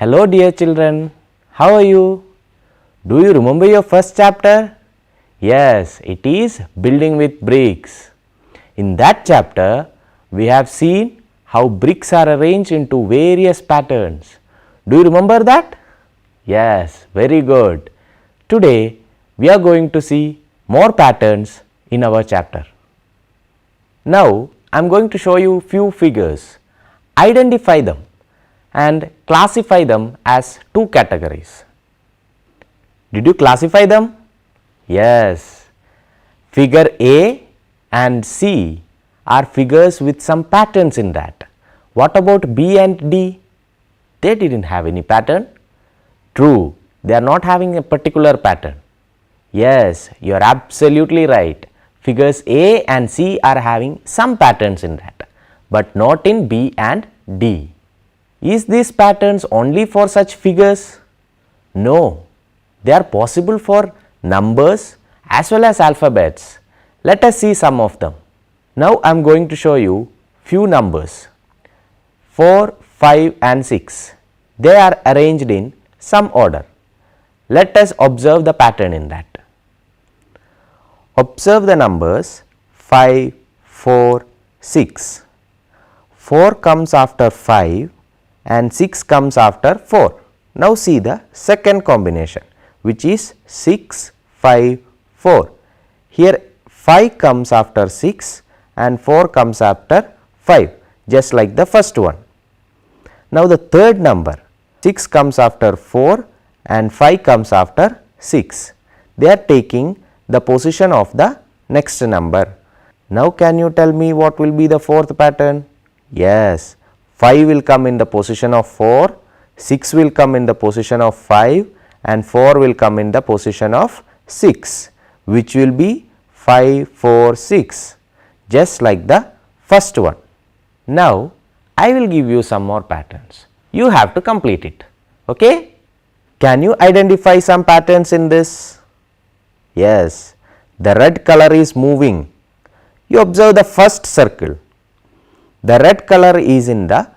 Hello dear children, how are you? Do you remember your first chapter? Yes, it is building with bricks. In that chapter, we have seen how bricks are arranged into various patterns. Do you remember that? Yes, very good. Today, we are going to see more patterns in our chapter. Now, I am going to show you few figures. Identify them and classify them as two categories. Did you classify them? Yes. Figure A and C are figures with some patterns in that. What about B and D? They didn't have any pattern. True, they are not having a particular pattern. Yes, you are absolutely right. Figures A and C are having some patterns in that, but not in B and D. Is these patterns only for such figures? No, they are possible for numbers as well as alphabets. Let us see some of them. Now I am going to show you few numbers 4, 5 and 6. They are arranged in some order. Let us observe the pattern in that. Observe the numbers 5, 4, 6. 4 comes after 5 and 6 comes after 4. Now see the second combination, which is 6, 5, 4. Here 5 comes after 6 and 4 comes after 5, just like the first one. Now the third number, 6 comes after 4 and 5 comes after 6. They are taking the position of the next number. Now can you tell me what will be the fourth pattern? Yes, 5 will come in the position of 4, 6 will come in the position of 5 and 4 will come in the position of 6, which will be 5, 4, 6, just like the first one. Now I will give you some more patterns. You have to complete it. Okay? Can you identify some patterns in this? Yes, the red color is moving. You observe the first circle. The red color is in the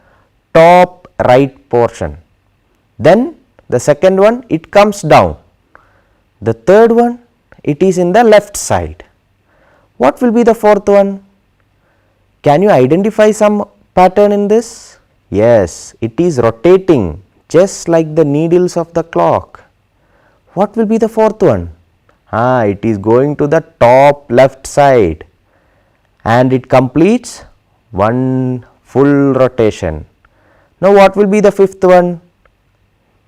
top right portion. Then the second one, it comes down. The third one, it is in the left side. What will be the fourth one? Can you identify some pattern in this? Yes, it is rotating just like the needles of the clock. What will be the fourth one? It is going to the top left side and it completes one full rotation. Now what will be the fifth one?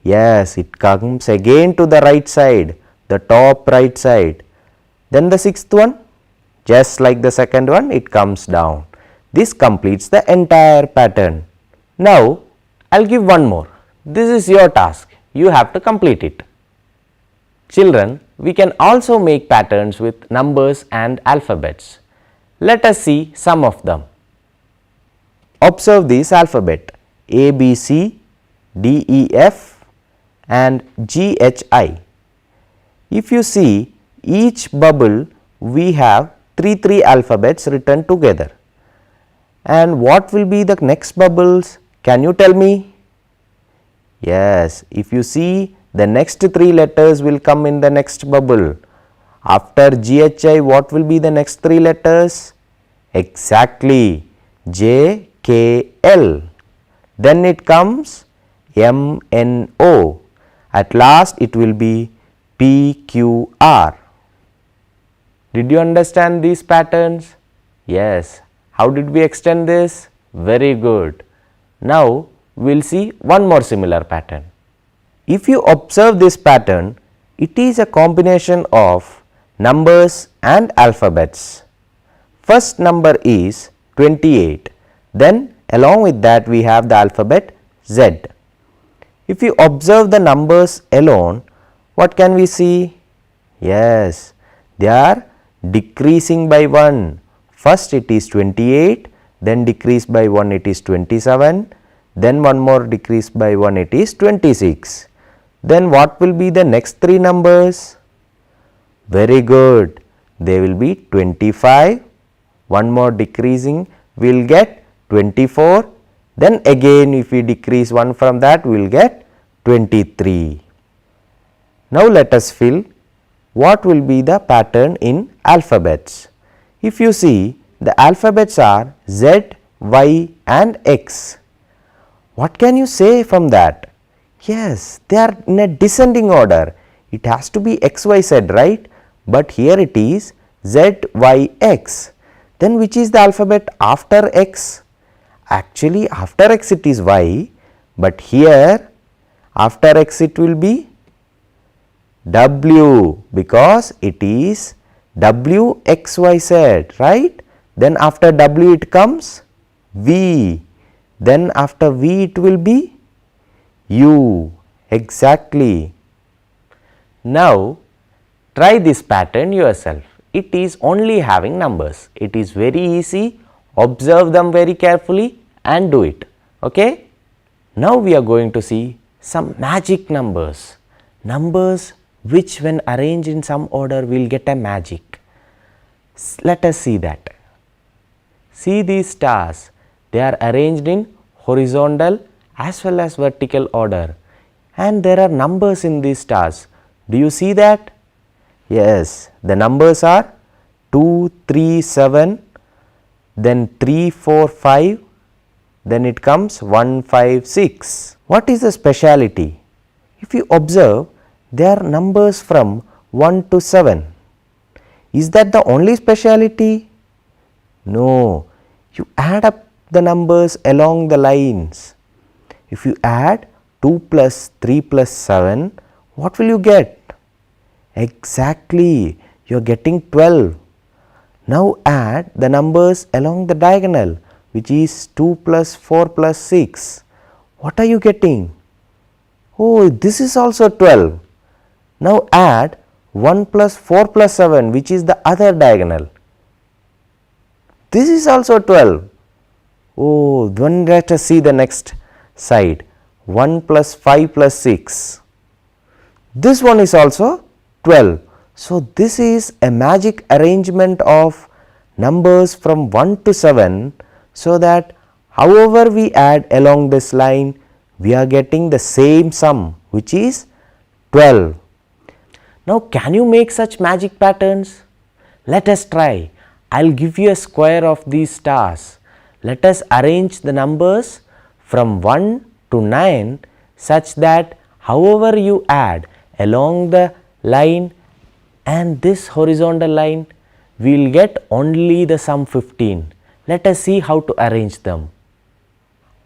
Yes, it comes again to the right side, the top right side. Then the sixth one, just like the second one, it comes down. This completes the entire pattern. Now I will give one more. This is your task. You have to complete it. Children, we can also make patterns with numbers and alphabets. Let us see some of them. Observe this alphabet A, B, C, D, E, F and G, H, I. If you see each bubble, we have three alphabets written together. And what will be the next bubbles? Can you tell me? Yes, if you see, the next three letters will come in the next bubble. After GHI, what will be the next three letters? Exactly, J, K, L. Then it comes M, N, O. At last, it will be P, Q, R. Did you understand these patterns? Yes. How did we extend this? Very good. Now, we will see one more similar pattern. If you observe this pattern, it is a combination of numbers and alphabets. First number is 28. Then along with that we have the alphabet Z. If you observe the numbers alone, what can we see? Yes, they are decreasing by 1. First it is 28, then decrease by 1 it is 27, then one more decrease by 1 it is 26. Then what will be the next three numbers? Very good. They will be 25, one more decreasing, we will get 24, then again if we decrease 1 from that we will get 23. Now let us fill what will be the pattern in alphabets. If you see, the alphabets are Z, Y and X. What can you say from that? Yes, they are in a descending order. It has to be X, Y, Z, right? But here it is Z, Y, X. Then which is the alphabet after X? Actually after X it is Y, but here after X it will be W, because it is W, X, Y, Z, right? Then after W it comes V, then after V it will be U, exactly. Now try this pattern yourself. It is only having numbers. It is very easy. Observe them very carefully and do it. Okay? Now we are going to see some magic numbers. Numbers which when arranged in some order will get a magic. Let us see that. See these stars. They are arranged in horizontal as well as vertical order. And there are numbers in these stars. Do you see that? Yes, the numbers are 2, 3, 7, then 3, 4, 5, then it comes 1, 5, 6. What is the speciality? If you observe, there are numbers from 1 to 7. Is that the only speciality? No, you add up the numbers along the lines. If you add 2 plus 3 plus 7, what will you get? Exactly, you are getting 12. Now add the numbers along the diagonal, which is 2 plus 4 plus 6. What are you getting? Oh, this is also 12. Now add 1 plus 4 plus 7, which is the other diagonal. This is also 12. Oh, then let us see the next side. 1 plus 5 plus 6. This one is also 12. So this is a magic arrangement of numbers from 1 to 7, so that however we add along this line, we are getting the same sum, which is 12. Now can you make such magic patterns? Let us try. I will give you a square of these stars. Let us arrange the numbers from 1 to 9 such that however you add along the line and this horizontal line, we will get only the sum 15. Let us see how to arrange them.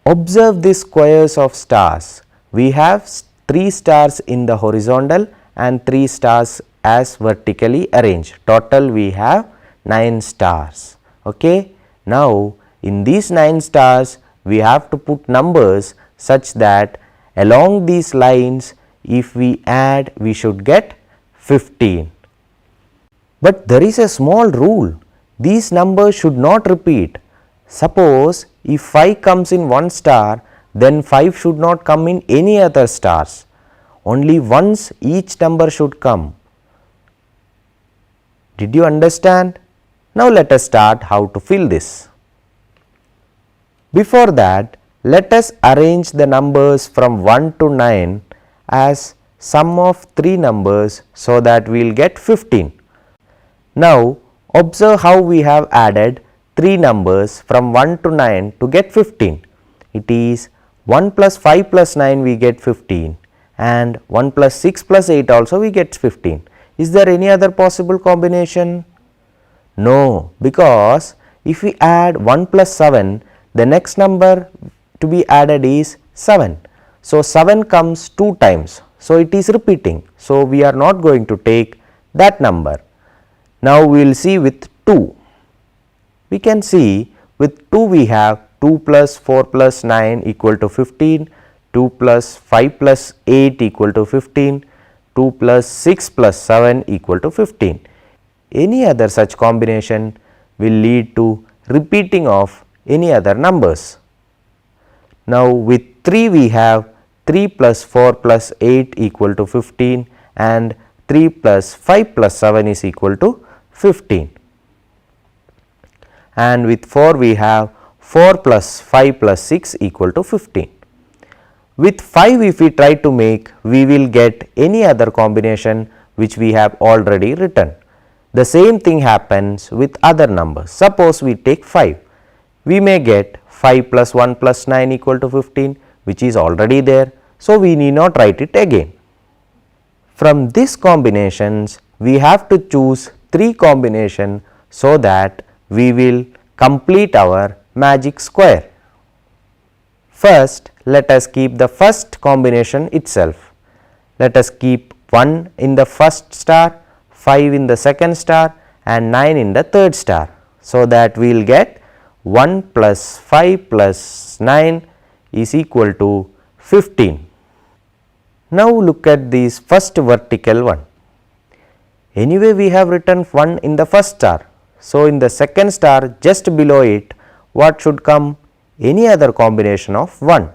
Observe these squares of stars. We have 3 stars in the horizontal and 3 stars as vertically arranged. Total we have 9 stars. Okay. Now in these 9 stars, we have to put numbers such that along these lines, if we add, we should get 15. But there is a small rule. These numbers should not repeat. Suppose if 5 comes in one star, then 5 should not come in any other stars. Only once each number should come. Did you understand? Now let us start how to fill this. Before that, let us arrange the numbers from 1 to 9 as sum of 3 numbers, so that we will get 15. Now observe how we have added 3 numbers from 1 to 9 to get 15. It is 1 plus 5 plus 9 we get 15, and 1 plus 6 plus 8 also we get 15. Is there any other possible combination? No, because if we add 1 plus 7, the next number to be added is 7. So 7 comes 2 times. So it is repeating. So we are not going to take that number. Now we will see with 2. We can see with 2 we have 2 plus 4 plus 9 equal to 15, 2 plus 5 plus 8 equal to 15, 2 plus 6 plus 7 equal to 15. Any other such combination will lead to repeating of any other numbers. Now with 3 we have 3 plus 4 plus 8 equal to 15, and 3 plus 5 plus 7 is equal to 15. And with 4 we have 4 plus 5 plus 6 equal to 15. With 5 if we try to make, we will get any other combination which we have already written. The same thing happens with other numbers. Suppose we take 5, we may get 5 plus 1 plus 9 equal to 15, which is already there. So, we need not write it again. From these combinations, we have to choose 3 combinations so that we will complete our magic square. First, let us keep the first combination itself. Let us keep 1 in the first star, 5 in the second star and 9 in the third star. So, that we will get 1 plus 5 plus 9 is equal to 15. Now, look at this first vertical one. Anyway, we have written 1 in the first star. So, in the second star just below it, what should come? Any other combination of 1.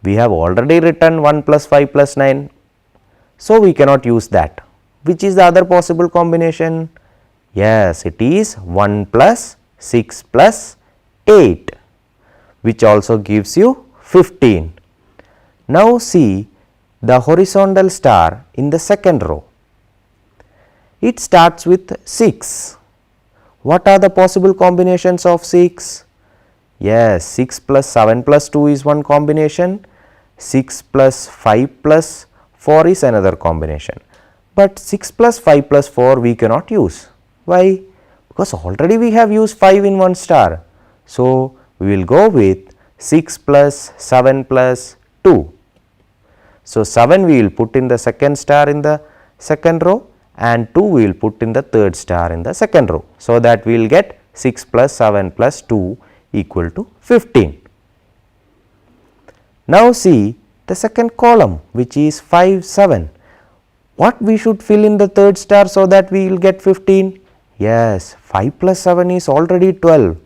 We have already written 1 plus 5 plus 9. So, we cannot use that. Which is the other possible combination? Yes, it is 1 plus 6 plus 8, which also gives you 15. Now, see the horizontal star in the second row. It starts with 6. What are the possible combinations of 6? Yes, 6 plus 7 plus 2 is one combination, 6 plus 5 plus 4 is another combination, but 6 plus 5 plus 4 we cannot use. Why? Because already we have used 5 in one star. So, we will go with 6 plus 7 plus 2. So, 7 we will put in the second star in the second row and 2 we will put in the third star in the second row. So, that we will get 6 plus 7 plus 2 equal to 15. Now, see the second column, which is 5, 7. What we should fill in the third star so that we will get 15? Yes, 5 plus 7 is already 12.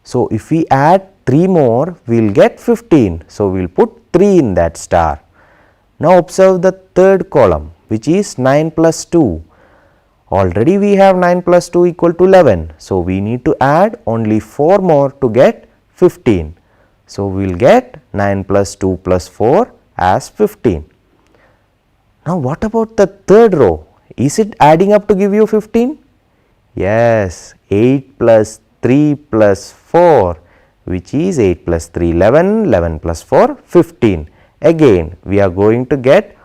So, if we add 3 more, we will get 15. So, we will put 3 in that star. Now, observe the third column, which is 9 plus 2. Already we have 9 plus 2 equal to 11. So, we need to add only 4 more to get 15. So, we will get 9 plus 2 plus 4 as 15. Now, what about the third row? Is it adding up to give you 15? Yes, 8 plus 3 plus 4, which is 8 plus 3, 11, 11 plus 4, 15. Again, we are going to get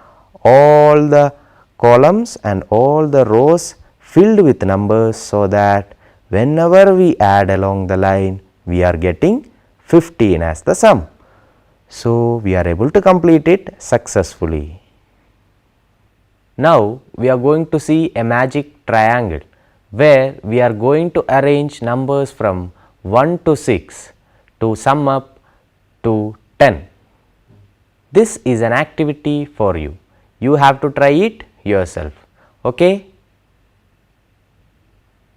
all the columns and all the rows filled with numbers so that whenever we add along the line, we are getting 15 as the sum. So, we are able to complete it successfully. Now, we are going to see a magic triangle where we are going to arrange numbers from 1 to 6 to sum up to 10. This is an activity for you. You have to try it yourself. Okay?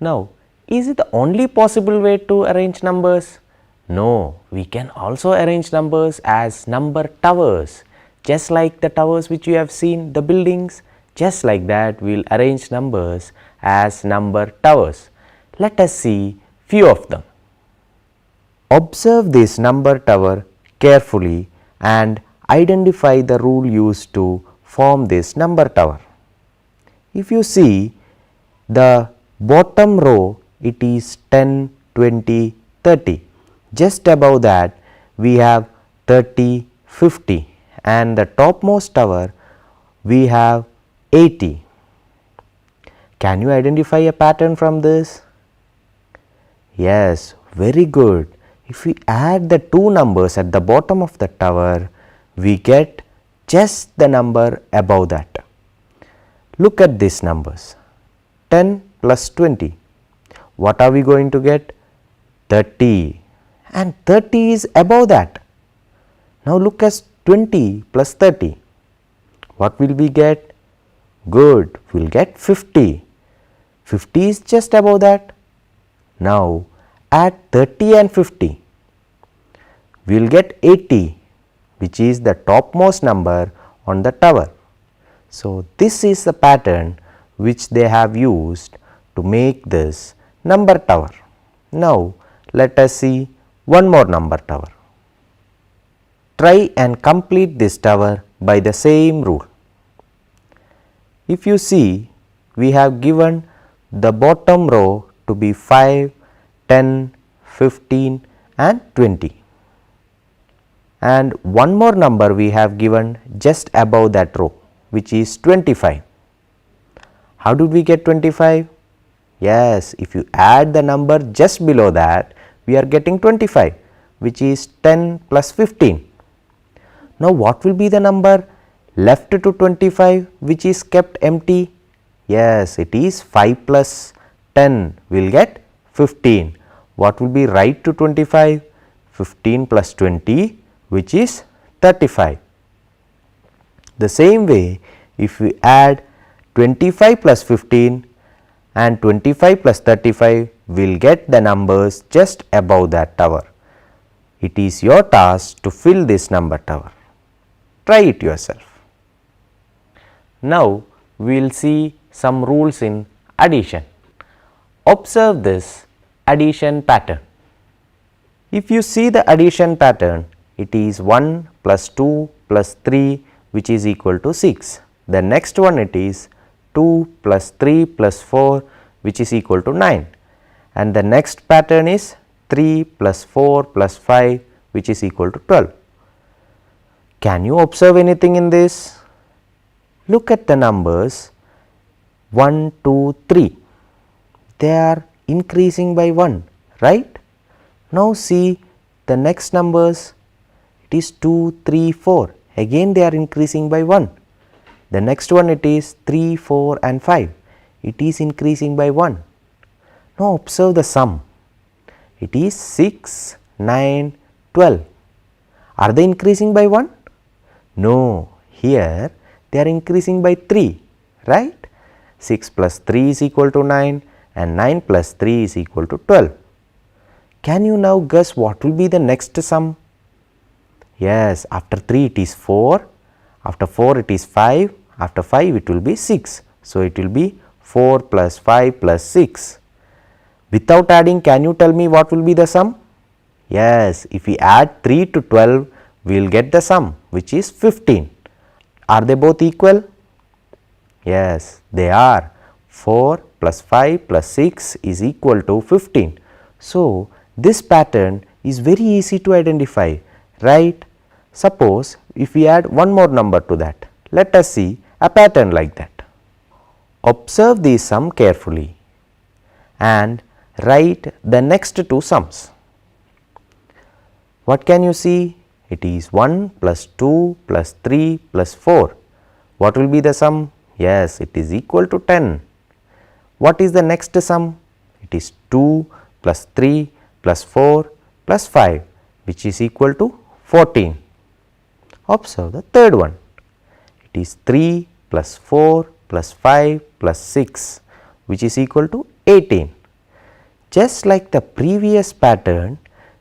Now, is it the only possible way to arrange numbers? No, we can also arrange numbers as number towers. Just like the towers which you have seen, the buildings, just like that we will arrange numbers as number towers. Let us see few of them. Observe this number tower carefully and identify the rule used to form this number tower. If you see the bottom row, it is 10, 20, 30. Just above that we have 30, 50 and the topmost tower we have 80. Can you identify a pattern from this? Yes, very good. If we add the two numbers at the bottom of the tower, we get just the number above that. Look at these numbers, 10 plus 20. What are we going to get? 30, and 30 is above that. Now, look at 20 plus 30. What will we get? Good, we will get 50. 50 is just above that. Now, add 30 and 50. We will get 80, which is the topmost number on the tower. So, this is the pattern which they have used to make this number tower. Now, let us see one more number tower. Try and complete this tower by the same rule. If you see, we have given the bottom row to be 5, 10, 15 and 20. And one more number we have given just above that row, which is 25. How did we get 25? Yes, if you add the number just below that, we are getting 25, which is 10 plus 15. Now, what will be the number left to 25 which is kept empty? Yes, it is 5 plus 10 will get 15. What will be right to 25? 15 plus 20, which is 35. The same way, if we add 25 plus 15 and 25 plus 35, we will get the numbers just above that tower. It is your task to fill this number tower. Try it yourself. Now, we will see some rules in addition. Observe this addition pattern. If you see the addition pattern, it is 1 plus 2 plus 3 which is equal to 6. The next one it is 2 plus 3 plus 4 which is equal to 9. And the next pattern is 3 plus 4 plus 5 which is equal to 12. Can you observe anything in this? Look at the numbers 1, 2, 3. They are increasing by 1, right? Now see the next numbers, it is 2, 3, 4. Again they are increasing by 1. The next one it is 3, 4 and 5. It is increasing by 1. Now observe the sum. It is 6, 9, 12. Are they increasing by 1? No. Here they are increasing by 3, right? 6 plus 3 is equal to 9 and 9 plus 3 is equal to 12. Can you now guess what will be the next sum? Yes, after 3 it is 4, after 4 it is 5, after 5 it will be 6. So, it will be 4 plus 5 plus 6. Without adding, can you tell me what will be the sum? Yes, if we add 3 to 12, we will get the sum which is 15. Are they both equal? Yes, they are. 4 plus 5 plus 6 is equal to 15. So, this pattern is very easy to identify, right? Suppose if we add one more number to that, let us see a pattern like that. Observe the sum carefully and write the next two sums. What can you see? It is 1 plus 2 plus 3 plus 4. What will be the sum? Yes, it is equal to 10. What is the next sum? It is 2 plus 3 plus 4 plus 5 which is equal to 14. Observe the third one. It is 3 plus 4 plus 5 plus 6 which is equal to 18. Just like the previous pattern,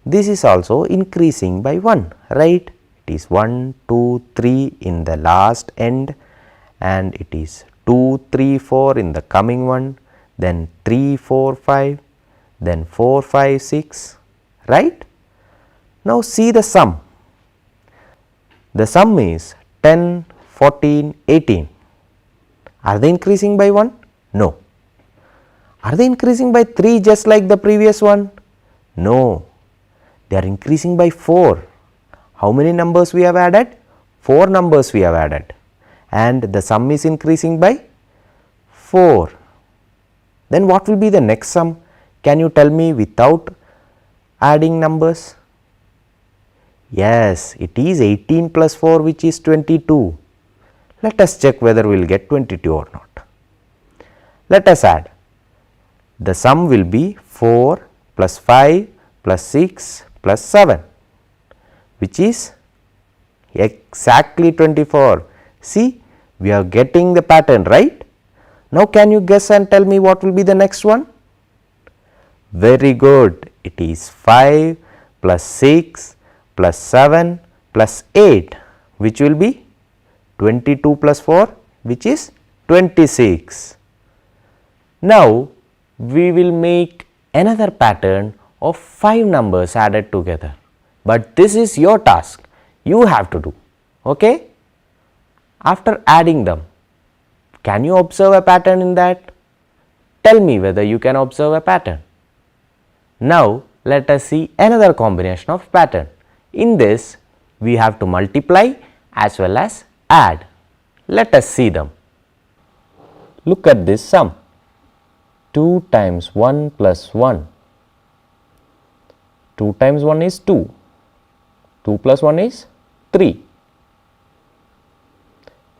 this is also increasing by 1, right? It is 1, 2, 3 in the last end and it is 2, 3, 4 in the coming one, then 3, 4, 5, then 4, 5, 6, right? Now see the sum. The sum is 10, 14, 18. Are they increasing by 1? No. Are they increasing by 3 just like the previous one? No. They are increasing by 4. How many numbers we have added? 4 numbers we have added. And the sum is increasing by 4. Then what will be the next sum? Can you tell me without adding numbers? Yes, it is 18 plus 4 which is 22. Let us check whether we will get 22 or not. Let us add. The sum will be 4 plus 5 plus 6 plus 7 which is exactly 24. See, we are getting the pattern, right? Now can you guess and tell me what will be the next one? Very good. It is 5 plus 6 plus 7 plus 8 which will be 22 plus 4 which is 26. Now we will make another pattern of 5 numbers added together, but this is your task. You have to do. Okay? After adding them, can you observe a pattern in that? Tell me whether you can observe a pattern. Now, let us see another combination of pattern. In this, we have to multiply as well as add. Let us see them. Look at this sum. 2 times 1 plus 1. 2 times 1 is 2. 2 plus 1 is 3.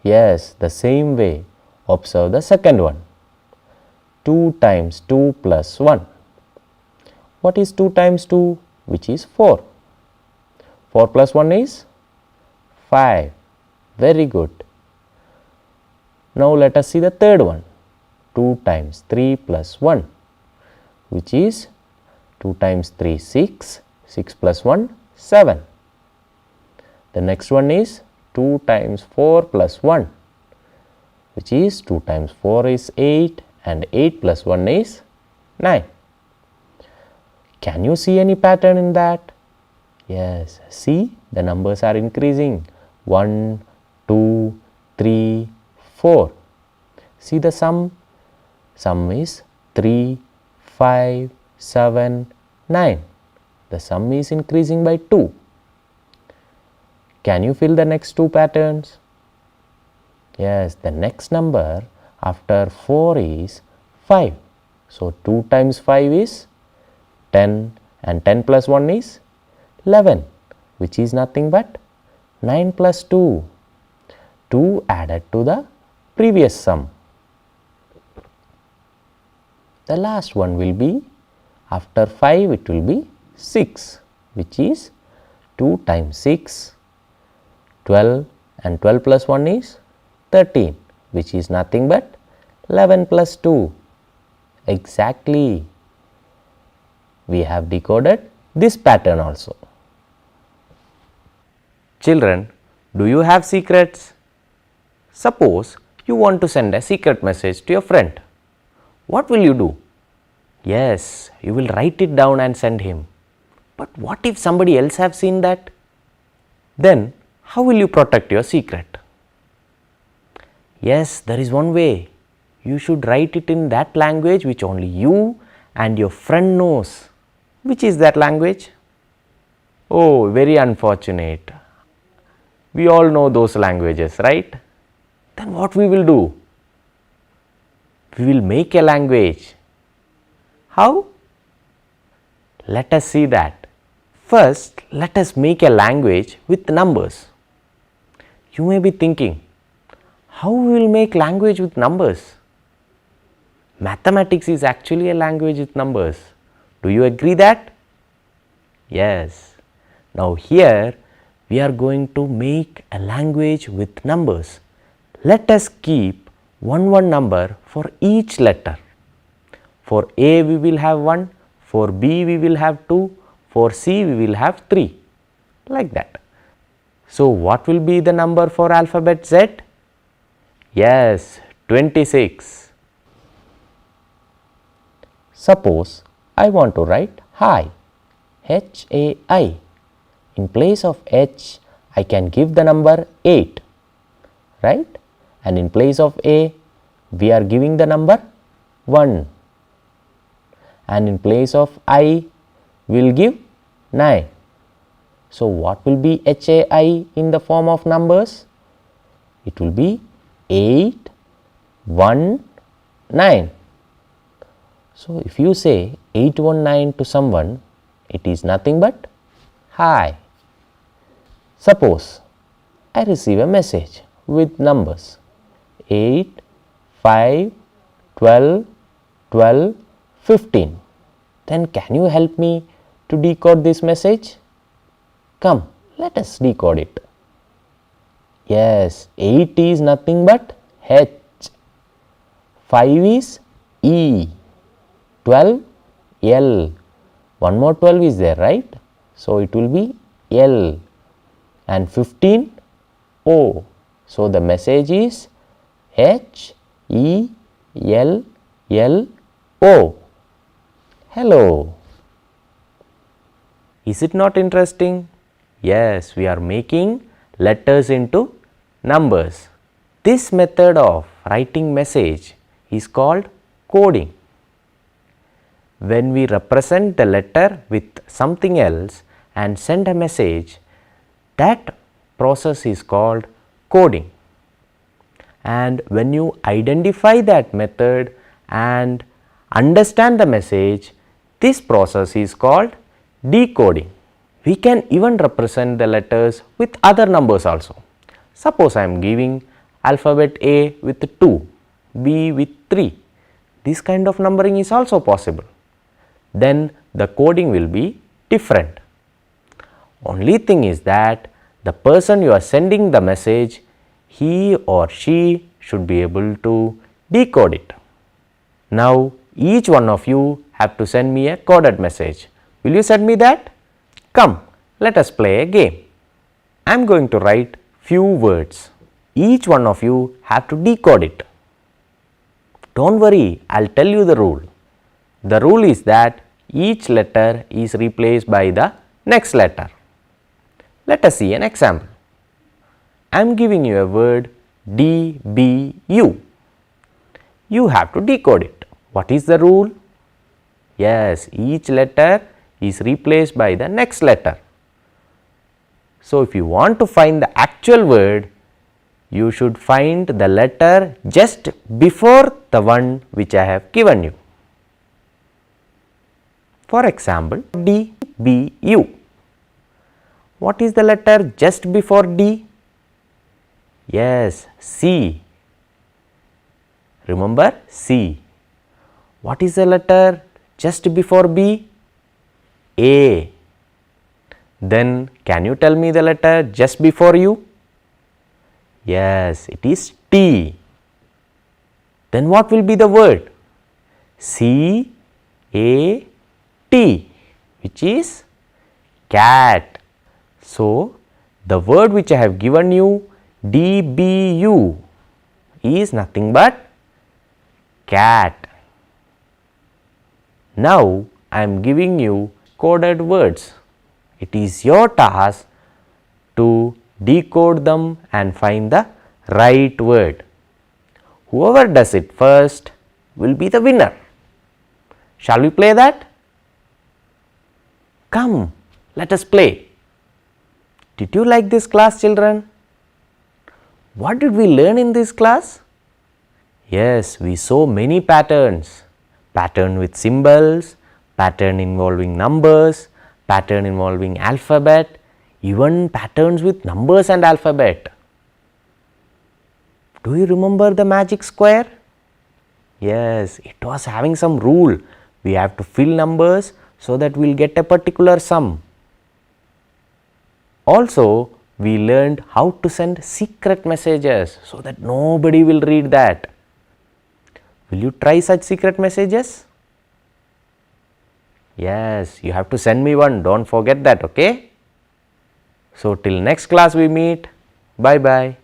Yes, the same way. Observe the second one. 2 times 2 plus 1. What is 2 times 2? Which is 4. 4 plus 1 is 5. Very good. Now let us see the third one. 2 times 3 plus 1, which is 2 times 3 6, 6 plus 1 7. The next one is 2 times 4 plus 1, which is 2 times 4 is 8 and 8 plus 1 is 9. Can you see any pattern in that? Yes, see, the numbers are increasing. 1, 2, 3, 4. See the sum? Sum is 3, 5, 7, 9. The sum is increasing by 2. Can you fill the next two patterns? Yes, the next number after 4 is 5. So 2 times 5 is 10 and 10 plus 1 is 11, which is nothing but 9 plus 2. 2 added to the previous sum. The last one will be after 5 it will be 6, which is 2 times 6, 12 and 12 plus 1 is 13, which is nothing but 11 plus 2. Exactly. We have decoded this pattern also. Children, do you have secrets? Suppose you want to send a secret message to your friend. What will you do? Yes, you will write it down and send him. But what if somebody else have seen that? Then how will you protect your secret? Yes, there is one way. You should write it in that language which only you and your friend knows. Which is that language? Oh, very unfortunate. We all know those languages, right? Then what we will do? We will make a language. How? Let us see that. First, let us make a language with numbers. You may be thinking, how we will make language with numbers? Mathematics is actually a language with numbers. Do you agree that? Yes. Now here we are going to make a language with numbers. Let us keep one number for each letter. For A we will have 1, for B we will have 2, for C we will have 3, like that. So what will be the number for alphabet Z? Yes, 26. Suppose I want to write hi, H-A-I. In place of H, I can give the number 8, right? And in place of A, we are giving the number 1. And in place of I, we will give 9. So what will be HAI in the form of numbers? It will be 8, 1, 9. So if you say 819 to someone, it is nothing but hi. Suppose I receive a message with numbers 8, 5, 12, 12, 15. Then can you help me to decode this message? Come, let us decode it. Yes, 8 is nothing but H, 5 is E, 12 L. One more 12 is there, right? So it will be L, and 15 O. So the message is H, E, L, L, O. Hello. Is it not interesting? Yes, we are making letters into numbers. This method of writing message is called coding. When we represent the letter with something else and send a message, that process is called coding. And when you identify that method and understand the message, this process is called decoding. We can even represent the letters with other numbers also. Suppose I am giving alphabet A with 2, B with 3. This kind of numbering is also possible. Then the coding will be different. Only thing is that the person you are sending the message, he or she should be able to decode it. Now each one of you have to send me a coded message. Will you send me that? Come, let us play a game. I am going to write few words. Each one of you have to decode it. Don't worry, I will tell you the rule. The rule is that each letter is replaced by the next letter. Let us see an example. I am giving you a word DBU. You have to decode it. What is the rule? Yes, each letter is replaced by the next letter. So, if you want to find the actual word, you should find the letter just before the one which I have given you. For example, DBU. What is the letter just before D? Yes, C. Remember C. What is the letter just before B? A. Then can you tell me the letter just before U? Yes, it is T. Then what will be the word? C A T, which is cat. So, the word which I have given you, DBU, is nothing but cat. Now, I am giving you coded words. It is your task to decode them and find the right word. Whoever does it first will be the winner. Shall we play that? Come, let us play. Did you like this class, children? What did we learn in this class? Yes, we saw many patterns. Pattern with symbols, pattern involving numbers, pattern involving alphabet, even patterns with numbers and alphabet. Do you remember the magic square? Yes, it was having some rule. We have to fill numbers so that we will get a particular sum. Also, we learned how to send secret messages so that nobody will read that. Will you try such secret messages? Yes, you have to send me one. Don't forget that, okay? So, till next class we meet. Bye bye.